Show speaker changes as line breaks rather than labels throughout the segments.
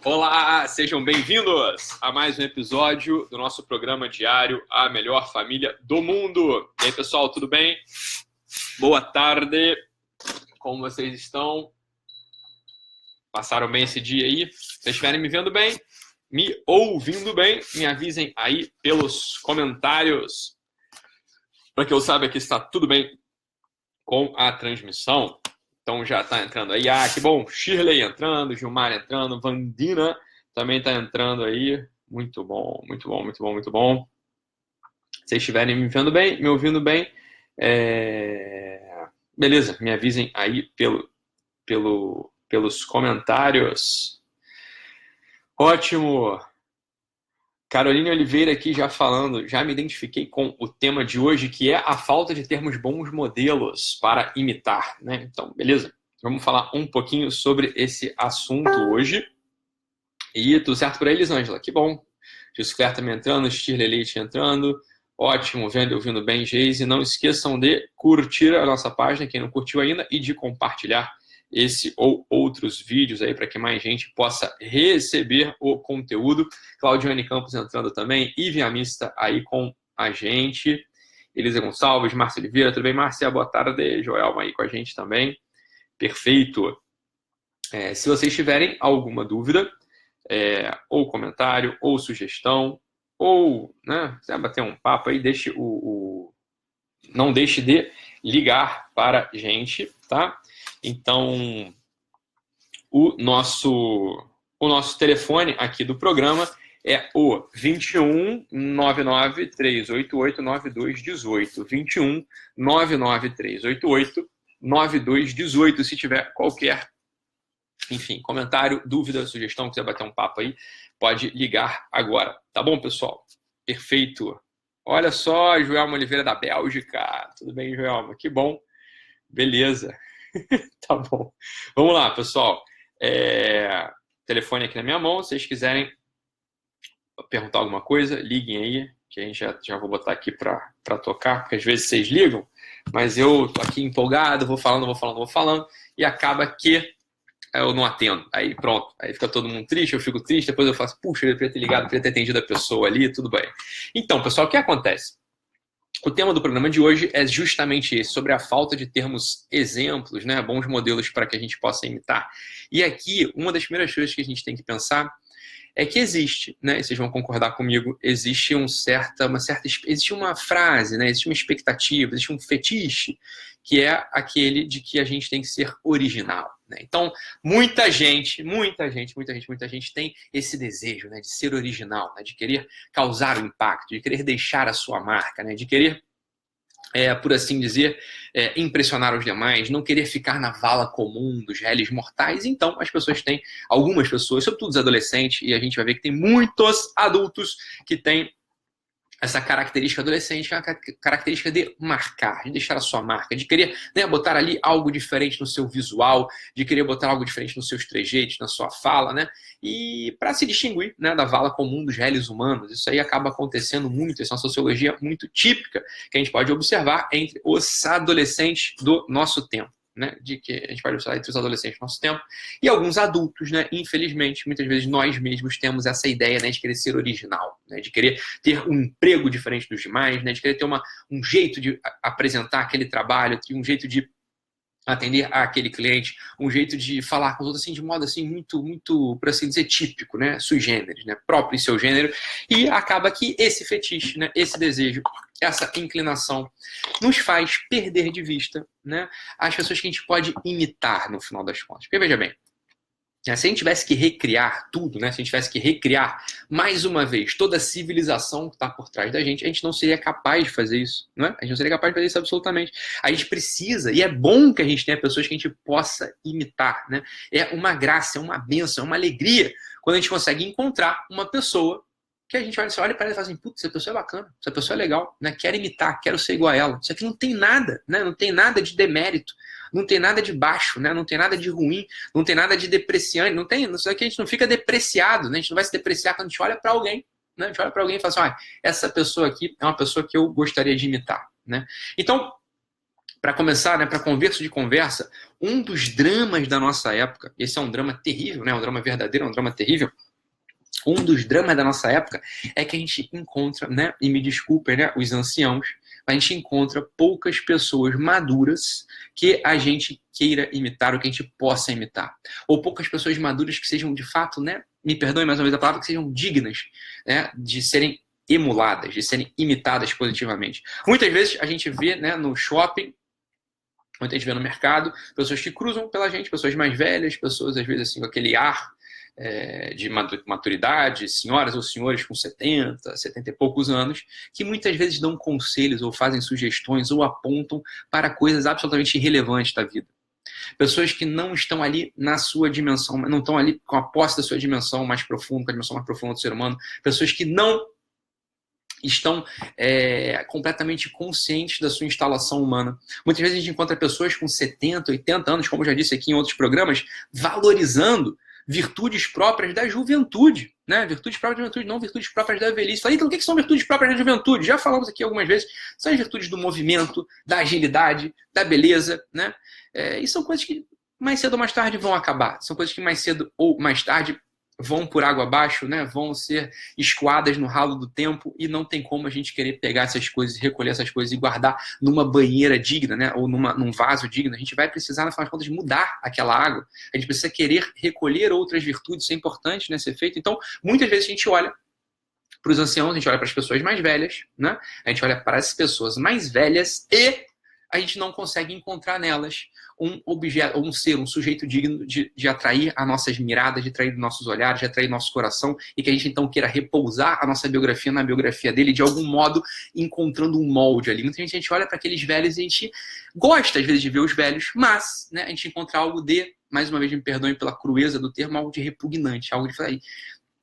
Olá, sejam bem-vindos a mais um episódio do nosso programa diário A Melhor Família do Mundo. E aí, pessoal, tudo bem? Boa tarde, como vocês estão? Passaram bem esse dia aí? Se vocês estiverem me vendo bem, me ouvindo bem, me avisem aí pelos comentários, para que eu saiba que está tudo bem com a transmissão. Então já está entrando aí. Ah, que bom. Shirley entrando, Gilmar entrando, Vandina também está entrando aí. Muito bom, muito bom, muito bom, muito bom. Se vocês estiverem me vendo bem, me ouvindo bem, beleza, me avisem aí pelos comentários. Ótimo. Caroline Oliveira aqui já falando, já me identifiquei com o tema de hoje, que é a falta de termos bons modelos para imitar, né? Então, beleza. Vamos falar um pouquinho sobre esse assunto hoje. E tudo certo por aí, Elisângela? Que bom. Giscler também entrando, Shirley Leite entrando. Ótimo, vendo e ouvindo bem, Geise. Não esqueçam de curtir a nossa página, quem não curtiu ainda, e de compartilhar esse ou outros vídeos aí para que mais gente possa receber o conteúdo. Claudiane Campos entrando também, Ivy Amista aí com a gente, Elisa Gonçalves, Márcia Oliveira, tudo bem, Márcia? Boa tarde, Joelma aí com a gente também. Perfeito. Se vocês tiverem alguma dúvida, ou comentário, ou sugestão, ou, né, quiser bater um papo aí, não deixe de ligar para a gente, tá? Então, o nosso telefone aqui do programa é o 21 99 388 9218. 21 99 388 9218. Se tiver qualquer, enfim, comentário, dúvida, sugestão, quiser bater um papo aí, pode ligar agora. Tá bom, pessoal? Perfeito. Olha só, Joelma Oliveira da Bélgica. Tudo bem, Joelma? Que bom. Beleza. Tá bom. Vamos lá, pessoal. Telefone aqui na minha mão. Se vocês quiserem perguntar alguma coisa, liguem aí, que a gente já vou botar aqui para tocar, porque às vezes vocês ligam, mas eu tô aqui empolgado, vou falando, e acaba que eu não atendo. Aí pronto, aí fica todo mundo triste, eu fico triste, depois eu faço, puxa, eu deveria ter ligado, deveria ter atendido a pessoa ali, tudo bem. Então, pessoal, o que acontece? O tema do programa de hoje é justamente esse, sobre a falta de termos exemplos, né, bons modelos para que a gente possa imitar. E aqui, uma das primeiras coisas que a gente tem que pensar é que existe, né, e vocês vão concordar comigo, existe existe uma frase, né, existe uma expectativa, existe um fetiche, que é aquele de que a gente tem que ser original, né? Então, muita gente tem esse desejo, né, de ser original, né, de querer causar o impacto, de querer deixar a sua marca, né, de querer, por assim dizer, impressionar os demais, não querer ficar na vala comum dos réis mortais. Então, algumas pessoas, sobretudo os adolescentes, e a gente vai ver que tem muitos adultos que têm essa característica adolescente, que é a característica de marcar, de deixar a sua marca, de querer, né, botar ali algo diferente no seu visual, de querer botar algo diferente nos seus trejeitos, na sua fala, né? E para se distinguir, né, da vala comum dos réis humanos. Isso aí acaba acontecendo muito, essa é uma sociologia muito típica que a gente pode observar entre os adolescentes do nosso tempo. Né, de que a gente pode observar entre os adolescentes do nosso tempo e alguns adultos, né, infelizmente, muitas vezes nós mesmos temos essa ideia, né, de querer ser original, né, de querer ter um emprego diferente dos demais, né, de querer ter um jeito de apresentar aquele trabalho, um jeito de atender aquele cliente, um jeito de falar com os outros assim, de modo assim, muito, por assim dizer, típico, né, sui generis, né, próprio em seu gênero, e acaba que esse fetiche, né, esse desejo, essa inclinação nos faz perder de vista, né, as pessoas que a gente pode imitar no final das contas. Porque veja bem, se a gente tivesse que recriar tudo, né? Se a gente tivesse que recriar mais uma vez toda a civilização que está por trás da gente não seria capaz de fazer isso, né? A gente não seria capaz de fazer isso absolutamente. A gente precisa, e é bom que a gente tenha pessoas que a gente possa imitar, né? É uma graça, é uma bênção, é uma alegria quando a gente consegue encontrar uma pessoa que a gente olha para ela e fala assim, putz, essa pessoa é bacana, essa pessoa é legal, né? Quero imitar, quero ser igual a ela. Isso aqui não tem nada, né? Não tem nada de demérito. Não tem nada de baixo, né? Não tem nada de ruim, não tem nada de depreciante, não tem, isso aqui a gente não fica depreciado, né? A gente não vai se depreciar quando a gente olha para alguém, né? A gente olha para alguém e fala assim, essa pessoa aqui é uma pessoa que eu gostaria de imitar, né? Então, Para começar, né, para conversa de conversa, um dos dramas da nossa época, esse é um drama terrível, né, um drama verdadeiro, um drama terrível, um dos dramas da nossa época é que a gente encontra, né, e me desculpem, né, os anciãos, a gente encontra poucas pessoas maduras que a gente queira imitar, ou que a gente possa imitar. Ou poucas pessoas maduras que sejam, de fato, né, me perdoem mais uma vez a palavra, que sejam dignas, né, de serem emuladas, de serem imitadas positivamente. Muitas vezes a gente vê, né, no shopping, muita gente vê no mercado, pessoas que cruzam pela gente, pessoas mais velhas, pessoas às vezes assim com aquele ar de maturidade, senhoras ou senhores com 70 e poucos anos, que muitas vezes dão conselhos ou fazem sugestões ou apontam para coisas absolutamente irrelevantes da vida. Pessoas que não estão ali na sua dimensão, não estão ali com a posse da sua dimensão mais profunda, com a dimensão mais profunda do ser humano, pessoas que não estão completamente conscientes da sua instalação humana. Muitas vezes a gente encontra pessoas com 70, 80 anos, como eu já disse aqui em outros programas, valorizando virtudes próprias da juventude, né? Virtudes próprias da juventude, não virtudes próprias da velhice. Falei, então o que são virtudes próprias da juventude? Já falamos aqui algumas vezes. São as virtudes do movimento, da agilidade, da beleza, né? E são coisas que mais cedo ou mais tarde vão acabar. São coisas que mais cedo ou mais tarde vão por água abaixo, né? Vão ser escoadas no ralo do tempo e não tem como a gente querer pegar essas coisas, recolher essas coisas e guardar numa banheira digna, né? Ou num vaso digno. A gente vai precisar, no final das contas, mudar aquela água. A gente precisa querer recolher outras virtudes, isso é importante, né, ser feito. Então, muitas vezes a gente olha para os anciãos, a gente olha para as pessoas mais velhas, né? A gente olha para as pessoas mais velhas e a gente não consegue encontrar nelas um objeto, um ser, um sujeito digno de atrair as nossas miradas, de atrair nossos olhares, de atrair nosso coração, e que a gente então queira repousar a nossa biografia na biografia dele, de algum modo encontrando um molde ali. Muita gente olha para aqueles velhos e a gente gosta às vezes de ver os velhos, mas, né, a gente encontra algo de, mais uma vez me perdoem pela crueza do termo, algo de repugnante, algo de falar,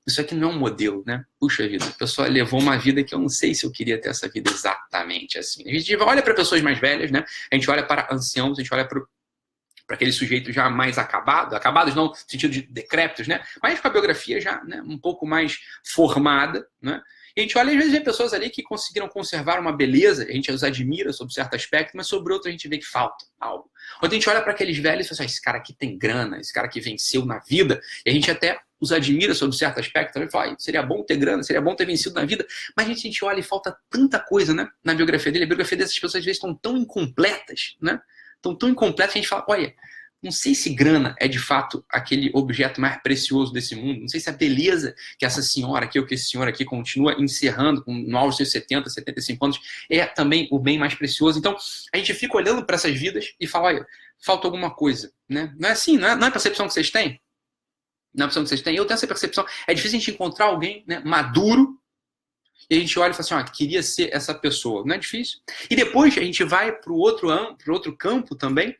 isso aqui não é um modelo, né? Puxa vida, a pessoa levou uma vida que eu não sei se eu queria ter essa vida exatamente assim. A gente olha para pessoas mais velhas, né? A gente olha para anciãos, a gente olha para aquele sujeito já mais acabado, acabados não no sentido de decrépitos, né? Mas com a biografia já, né, um pouco mais formada, né? E a gente olha, às vezes, vê pessoas ali que conseguiram conservar uma beleza, a gente os admira sobre certo aspecto, mas sobre outro a gente vê que falta algo. Quando a gente olha para aqueles velhos e fala assim, esse cara aqui tem grana, esse cara aqui venceu na vida, e a gente até os admira sobre certo aspecto, também fala, seria bom ter grana, seria bom ter vencido na vida, mas a gente olha e falta tanta coisa, né, na biografia dele. A biografia dessas pessoas às vezes estão tão incompletas, né? Estão tão incompletas que a gente fala, olha, não sei se grana é de fato aquele objeto mais precioso desse mundo, não sei se a beleza que essa senhora aqui ou que esse senhor aqui continua encerrando no auge dos seus 70, 75 anos é também o bem mais precioso. Então a gente fica olhando para essas vidas e fala, olha, falta alguma coisa, né? Não é assim, não é a percepção que vocês têm? Não é a percepção que vocês têm? Eu tenho essa percepção. É difícil a gente encontrar alguém, né, maduro, e a gente olha e fala assim, ó, queria ser essa pessoa. Não é difícil. E depois a gente vai para o outro campo também,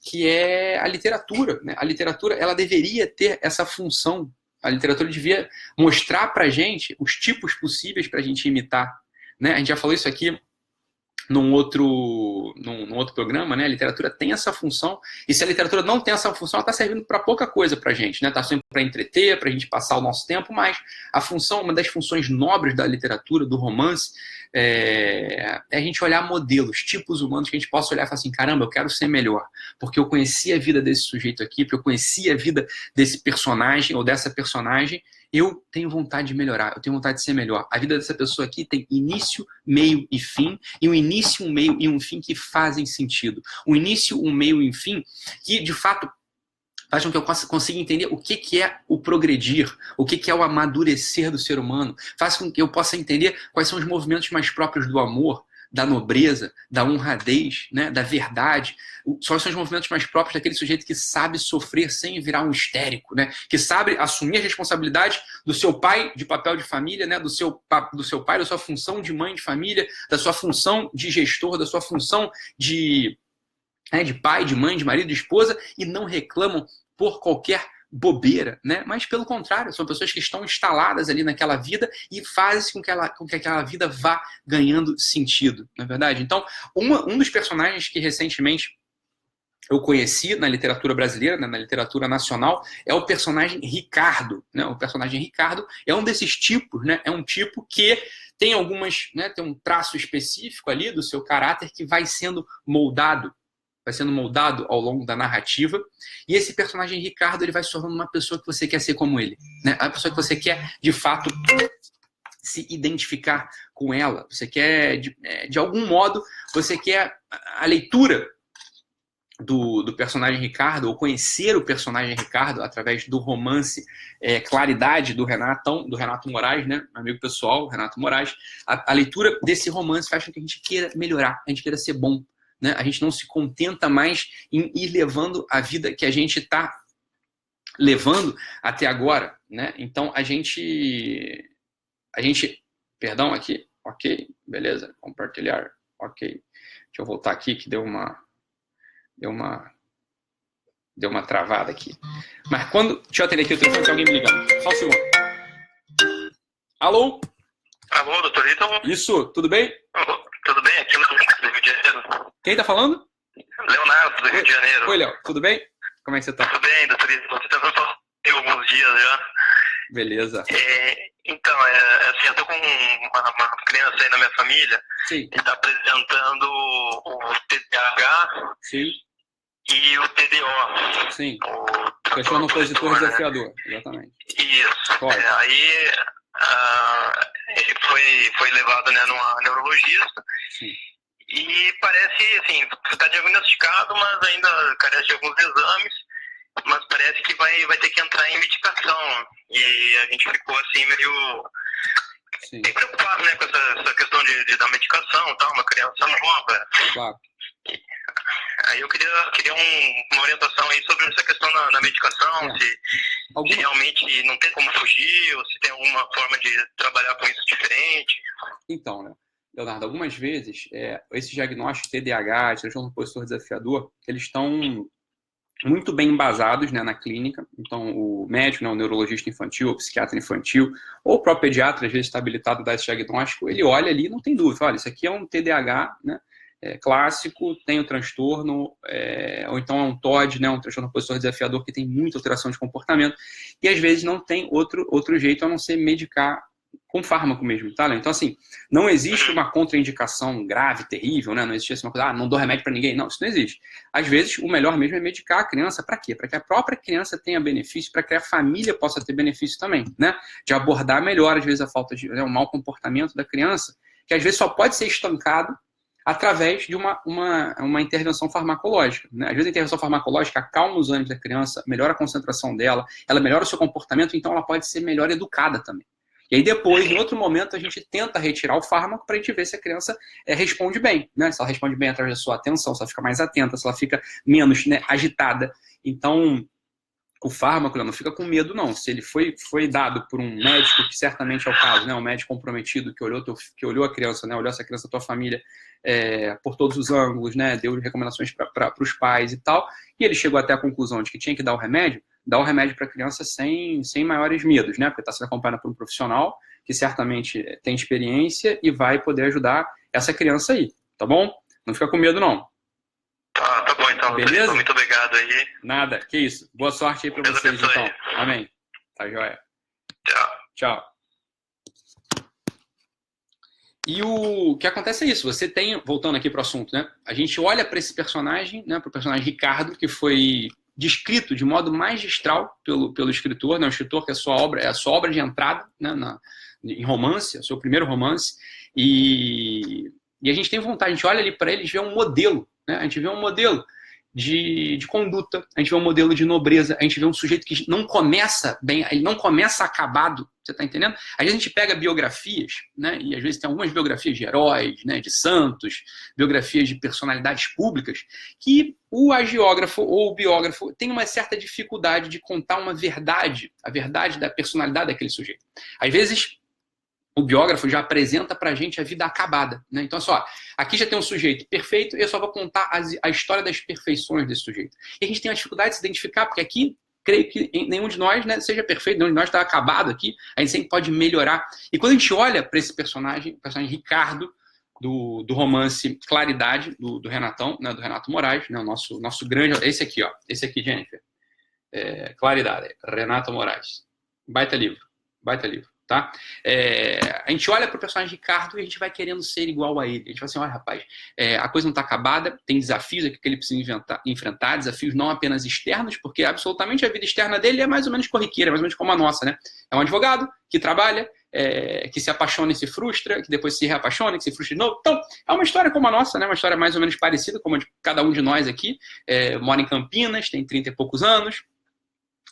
que é a literatura, né? A literatura, ela deveria ter essa função. A literatura devia mostrar para a gente os tipos possíveis para a gente imitar, né? A gente já falou isso aqui num outro programa, né? A literatura tem essa função, e se a literatura não tem essa função, ela está servindo para pouca coisa para a gente, né? Está sempre para entreter, para a gente passar o nosso tempo, mas a função, uma das funções nobres da literatura, do romance, é a gente olhar modelos, tipos humanos que a gente possa olhar e falar assim, caramba, eu quero ser melhor, porque eu conheci a vida desse sujeito aqui, porque eu conheci a vida desse personagem ou dessa personagem, eu tenho vontade de melhorar, eu tenho vontade de ser melhor. A vida dessa pessoa aqui tem início, meio e fim, e um início, um meio e um fim que fazem sentido. Um início, um meio e um fim que, de fato, faz com que eu consiga entender o que é o progredir, o que é o amadurecer do ser humano, faz com que eu possa entender quais são os movimentos mais próprios do amor, da nobreza, da honradez, né, da verdade. Só são os movimentos mais próprios daquele sujeito que sabe sofrer sem virar um histérico, né, que sabe assumir a responsabilidade do seu pai de papel de família, né, do seu pai, da sua função de mãe de família, da sua função de gestor, da sua função de pai, de mãe, de marido, de esposa, e não reclamam por qualquer bobeira, né? Mas pelo contrário, são pessoas que estão instaladas ali naquela vida e fazem com que aquela vida vá ganhando sentido, não é verdade? Então, um dos personagens que recentemente eu conheci na literatura brasileira, né, na literatura nacional, é o personagem Ricardo, né? O personagem Ricardo é um desses tipos, né? É um tipo que tem algumas, né, tem um traço específico ali do seu caráter que vai sendo moldado vai sendo moldado ao longo da narrativa, e esse personagem Ricardo, ele vai se tornando uma pessoa que você quer ser como ele, né? A pessoa que você quer, de fato, se identificar com ela. Você quer, de algum modo, você quer a leitura do personagem Ricardo, ou conhecer o personagem Ricardo através do romance Claridade, do Renato Moraes, né? Meu amigo pessoal, Renato Moraes. A leitura desse romance faz com que a gente queira melhorar, a gente queira ser bom, né? A gente não se contenta mais em ir levando a vida que a gente está levando até agora, né? Então a gente, perdão aqui, ok, beleza, compartilhar, ok. Deixa eu voltar aqui que deu uma travada aqui. Mas quando... Deixa eu atender aqui o telefone, tem alguém me ligando. Só um segundo. Alô?
Alô, doutor Ítalo?
Isso, tudo bem?
Alô, tudo bem? Aqui no Rio de Janeiro.
Quem tá falando?
Leonardo, do Rio de Janeiro.
Oi, Léo, tudo bem? Como é que você tá?
Tudo bem, doutor Ítalo. Você tá falando alguns dias já.
Beleza.
Então, assim, eu tô com uma criança aí na minha família.
Sim.
Que tá apresentando o TDAH.
Sim.
E o TDO.
Sim. O transtorno opositor desafiador, exatamente.
Isso. Aí ele foi levado, né, numa neurologista.
Sim.
E parece, assim, está diagnosticado, mas ainda carece de alguns exames. Mas parece que vai ter que entrar em medicação. E a gente ficou, assim, meio preocupado, né, com essa questão da medicação e tal, uma criança nova.
Claro.
Aí eu queria uma orientação aí sobre essa questão da medicação, se realmente não tem como fugir, ou se tem alguma forma de trabalhar com isso diferente.
Então, né, Leonardo, algumas vezes, esses diagnósticos TDAH, transtorno opositor desafiador, eles estão muito bem embasados, né, na clínica. Então, o médico, né, o neurologista infantil, o psiquiatra infantil, ou o próprio pediatra, às vezes está habilitado a dar esse diagnóstico, ele olha ali e não tem dúvida. Olha, isso aqui é um TDAH, né, clássico, tem o transtorno, ou então é um TOD, né, um transtorno opositor desafiador, que tem muita alteração de comportamento, e às vezes não tem outro jeito a não ser medicar com fármaco mesmo, tá? Então, assim, não existe uma contraindicação grave, terrível, né? Não existe assim uma coisa, não dou remédio para ninguém. Não, isso não existe. Às vezes, o melhor mesmo é medicar a criança. Para quê? Para que a própria criança tenha benefício, para que a família possa ter benefício também, né? De abordar melhor, às vezes, a falta de, o mau comportamento da criança, que às vezes só pode ser estancado através de uma intervenção farmacológica, né? Às vezes a intervenção farmacológica acalma os ânimos da criança, melhora a concentração dela, ela melhora o seu comportamento, então ela pode ser melhor educada também. E aí depois, em outro momento, a gente tenta retirar o fármaco para a gente ver se a criança responde bem, né? Se ela responde bem através da sua atenção, se ela fica mais atenta, se ela fica menos, né, agitada. Então, o fármaco não fica com medo, não. Se ele foi dado por um médico, que certamente é o caso, né? Um médico comprometido que olhou a criança, né? Olhou essa criança da tua família por todos os ângulos, né? Deu recomendações para os pais e tal. E ele chegou até a conclusão de que tinha que dar o remédio, dá o remédio para a criança sem maiores medos, né? Porque está sendo acompanhado por um profissional que certamente tem experiência e vai poder ajudar essa criança aí, tá bom? Não fica com medo, não.
Tá bom, então.
Beleza?
Muito obrigado aí.
Nada, que isso. Boa sorte aí para vocês, então. Amém. Tá joia. Tchau. E o que acontece é isso, você tem, voltando aqui para o assunto, né? A gente olha para esse personagem, né? Para o personagem Ricardo, que foi descrito de modo magistral pelo escritor, né? O escritor que é a sua obra de entrada, né? Em romance, é o seu primeiro romance, e a gente tem vontade, a gente olha ali para ele e vê um modelo, né? A gente vê um modelo de conduta, a gente vê um modelo de nobreza, a gente vê um sujeito que não começa bem, ele não começa acabado, você está entendendo? Às vezes a gente pega biografias, né, e às vezes tem algumas biografias de heróis, né, de santos, biografias de personalidades públicas, que o agiógrafo ou o biógrafo tem uma certa dificuldade de contar uma verdade, a verdade da personalidade daquele sujeito. Às vezes o biógrafo já apresenta pra gente a vida acabada, né? Então, só, aqui já tem um sujeito perfeito e eu só vou contar a história das perfeições desse sujeito. E a gente tem uma dificuldade de se identificar, porque aqui, creio que nenhum de nós, né, seja perfeito, nenhum de nós está acabado aqui, a gente sempre pode melhorar. E quando a gente olha para esse personagem, o personagem Ricardo, do romance Claridade, do Renatão, né, do Renato Moraes, né, o nosso grande... Esse aqui, Jennifer. Claridade, Renato Moraes. Baita livro. Tá? A gente olha para o personagem Ricardo e a gente vai querendo ser igual a ele. A gente fala assim, olha rapaz, a coisa não está acabada, tem desafios aqui que ele precisa enfrentar, desafios não apenas externos, porque absolutamente a vida externa dele é mais ou menos corriqueira, mais ou menos como a nossa, né? É um advogado que trabalha, que se apaixona e se frustra, que depois se reapaixona, que se frustra de novo. Então, é uma história como a nossa, né? Uma história mais ou menos parecida, como a de cada um de nós aqui. Mora em Campinas, tem 30 e poucos anos.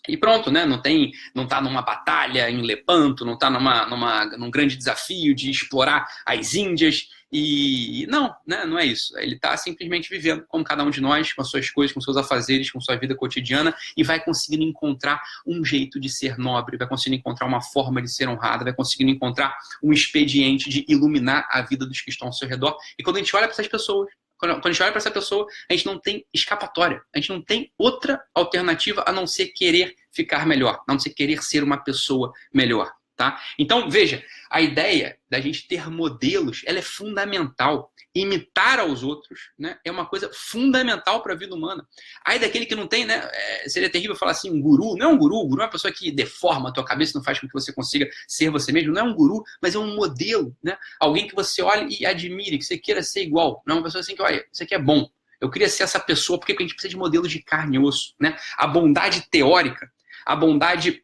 E pronto, né? Não tá numa batalha em Lepanto, não tá num grande desafio de explorar as Índias. E não, né? Não é isso. Ele tá simplesmente vivendo como cada um de nós, com as suas coisas, com seus afazeres, com sua vida cotidiana, e vai conseguindo encontrar um jeito de ser nobre, vai conseguindo encontrar uma forma de ser honrada, vai conseguindo encontrar um expediente de iluminar a vida dos que estão ao seu redor. E quando a gente olha para essas pessoas, quando a gente olha para essa pessoa, a gente não tem escapatória. A gente não tem outra alternativa a não ser querer ficar melhor, a não ser querer ser uma pessoa melhor. Tá? Então, veja, a ideia da gente ter modelos, ela é fundamental. Imitar aos outros, né, é uma coisa fundamental para a vida humana. Aí daquele que não tem, né, seria terrível falar assim, um guru. Não é um guru, o guru é uma pessoa que deforma a tua cabeça, não faz com que você consiga ser você mesmo. Não é um guru, mas é um modelo, né? Alguém que você olhe e admire, que você queira ser igual. Não é uma pessoa assim que, olha, isso aqui é bom. Eu queria ser essa pessoa, porque a gente precisa de modelos de carne e osso, né? A bondade teórica, a bondade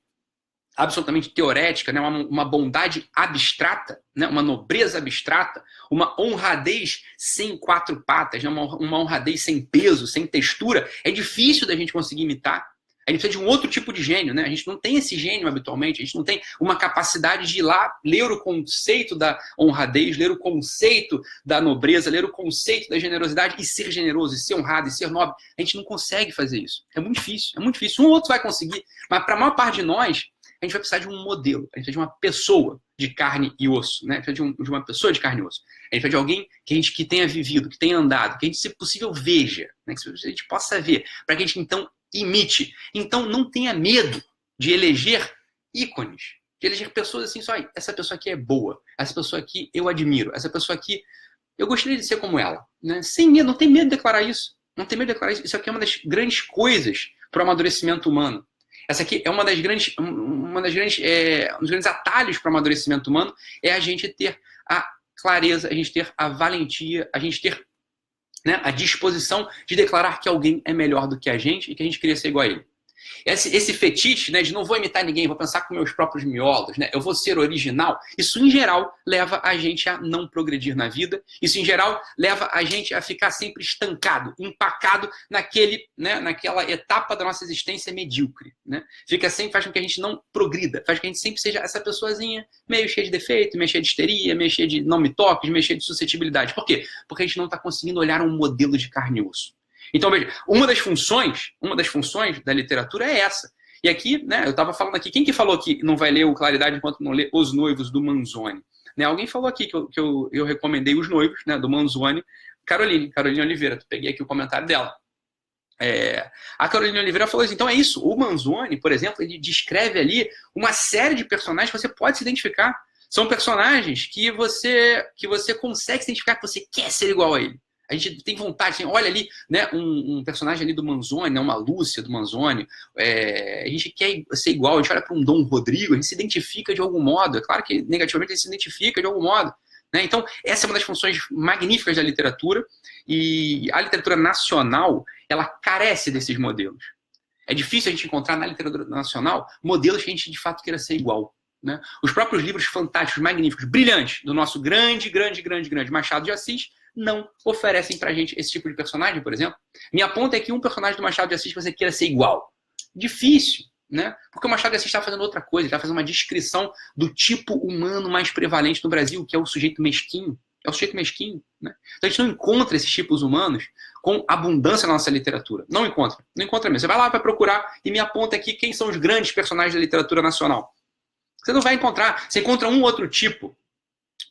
absolutamente teorética, né? uma bondade abstrata, né? Uma nobreza abstrata, uma honradez sem quatro patas, né? uma honradez sem peso, sem textura, é difícil da gente conseguir imitar. A gente precisa de um outro tipo de gênio, né? A gente não tem esse gênio habitualmente, a gente não tem uma capacidade de ir lá ler o conceito da honradez, ler o conceito da nobreza, ler o conceito da generosidade e ser generoso, e ser honrado, e ser nobre. A gente não consegue fazer isso. É muito difícil, é muito difícil. Um ou outro vai conseguir, mas para a maior parte de nós, a gente vai precisar de um modelo, a gente precisa de uma pessoa de carne e osso, né? A gente precisa de uma pessoa de carne e osso. A gente precisa de alguém que tenha vivido, que tenha andado, que a gente, se possível, veja, né? Que a gente possa ver, para que a gente, então, imite. Então, não tenha medo de eleger ícones, de eleger pessoas assim, só, essa pessoa aqui é boa, essa pessoa aqui eu admiro, essa pessoa aqui eu gostaria de ser como ela, né? Sem medo, não tem medo de declarar isso. Não tem medo de declarar isso. Isso aqui é uma das grandes coisas para o amadurecimento humano. Essa aqui é um dos grandes atalhos para o amadurecimento humano, é a gente ter a clareza, a gente ter a valentia, a gente ter, né, a disposição de declarar que alguém é melhor do que a gente e que a gente queria ser igual a ele. Esse fetiche, né, de não vou imitar ninguém, vou pensar com meus próprios miolos, né, eu vou ser original, isso em geral leva a gente a não progredir na vida, isso em geral leva a gente a ficar sempre estancado, empacado naquela etapa da nossa existência medíocre, né? Faz com que a gente não progrida, faz com que a gente sempre seja essa pessoazinha meio cheia de defeito, meio cheia de histeria, meio cheia de não me toques, meio cheia de suscetibilidade. Por quê? Porque a gente não está conseguindo olhar um modelo de carne e osso. Então, veja, uma das funções da literatura é essa. E aqui, né, eu estava falando aqui, quem que falou que não vai ler o Claridade enquanto não lê Os Noivos, do Manzoni? Né, alguém falou aqui que eu recomendei Os Noivos, né, do Manzoni, Caroline Oliveira, peguei aqui o comentário dela. A Caroline Oliveira falou assim, então é isso, o Manzoni, por exemplo, ele descreve ali uma série de personagens que você pode se identificar. São personagens que você consegue se identificar, que você quer ser igual a ele. A gente tem vontade, assim, olha ali, né, um personagem ali do Manzoni, né, uma Lúcia do Manzoni, a gente quer ser igual, a gente olha para um Dom Rodrigo, a gente se identifica de algum modo, é claro que negativamente a gente se identifica de algum modo, né? Então essa é uma das funções magníficas da literatura, e a literatura nacional, ela carece desses modelos. É difícil a gente encontrar na literatura nacional modelos que a gente de fato queira ser igual. Né? Os próprios livros fantásticos, magníficos, brilhantes, do nosso grande Machado de Assis, não oferecem pra gente esse tipo de personagem, por exemplo. Me aponta aqui um personagem do Machado de Assis que você queira ser igual. Difícil, né? Porque o Machado de Assis está fazendo outra coisa, ele está fazendo uma descrição do tipo humano mais prevalente no Brasil, que é o sujeito mesquinho. É o sujeito mesquinho, né? Então a gente não encontra esses tipos humanos com abundância na nossa literatura. Não encontra mesmo. Você vai lá, vai procurar e me aponta aqui quem são os grandes personagens da literatura nacional. Você não vai encontrar. Você encontra um outro tipo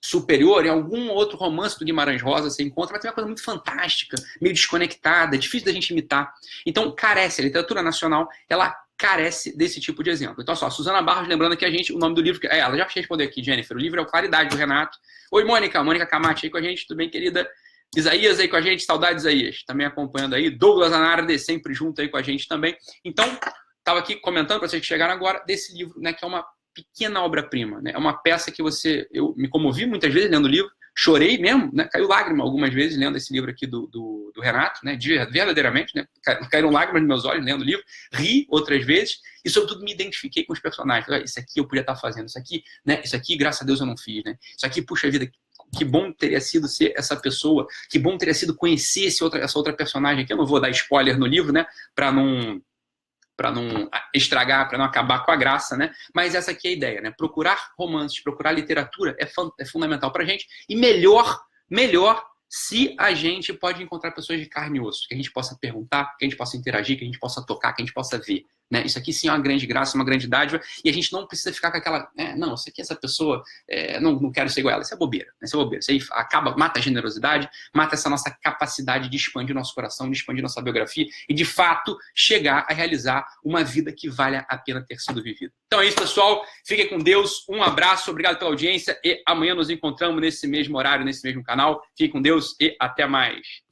superior em algum outro romance do Guimarães Rosa, você encontra, mas tem uma coisa muito fantástica, meio desconectada, difícil da gente imitar. Então, a literatura nacional, ela carece desse tipo de exemplo. Então, só, Suzana Barros lembrando aqui a gente o nome do livro, ela já respondeu aqui, Jennifer, o livro é o Claridade, do Renato. Oi, Mônica Camate aí com a gente, tudo bem, querida? Isaías aí com a gente, saudades, Isaías, também acompanhando aí. Douglas Anarde, sempre junto aí com a gente também. Então, estava aqui comentando para vocês que chegaram agora desse livro, né, que é uma pequena obra-prima, né? É uma peça que eu me comovi muitas vezes lendo o livro, chorei mesmo, né? Caiu lágrima algumas vezes lendo esse livro aqui do Renato, né? Verdadeiramente, né? Caíram lágrimas nos meus olhos lendo o livro, ri outras vezes e, sobretudo, me identifiquei com os personagens. Isso aqui eu podia estar fazendo, isso aqui, né? Isso aqui, graças a Deus, eu não fiz, né? Isso aqui, puxa vida, que bom teria sido ser essa pessoa, que bom teria sido conhecer essa outra personagem aqui. Eu não vou dar spoiler no livro, né? Para não estragar, para não acabar com a graça, né? Mas essa aqui é a ideia, né? Procurar romances, procurar literatura é fundamental para a gente. E melhor se a gente pode encontrar pessoas de carne e osso, que a gente possa perguntar, que a gente possa interagir, que a gente possa tocar, que a gente possa ver. Né? Isso aqui sim é uma grande graça, uma grande dádiva, e a gente não precisa ficar com aquela, não, isso aqui, essa pessoa, não quero ser igual a ela, isso é bobeira, né? Isso é bobeira, isso aí mata a generosidade, mata essa nossa capacidade de expandir nosso coração, de expandir nossa biografia, e de fato chegar a realizar uma vida que vale a pena ter sido vivida. Então é isso, pessoal, fiquem com Deus, um abraço, obrigado pela audiência, e amanhã nos encontramos nesse mesmo horário, nesse mesmo canal, fiquem com Deus e até mais.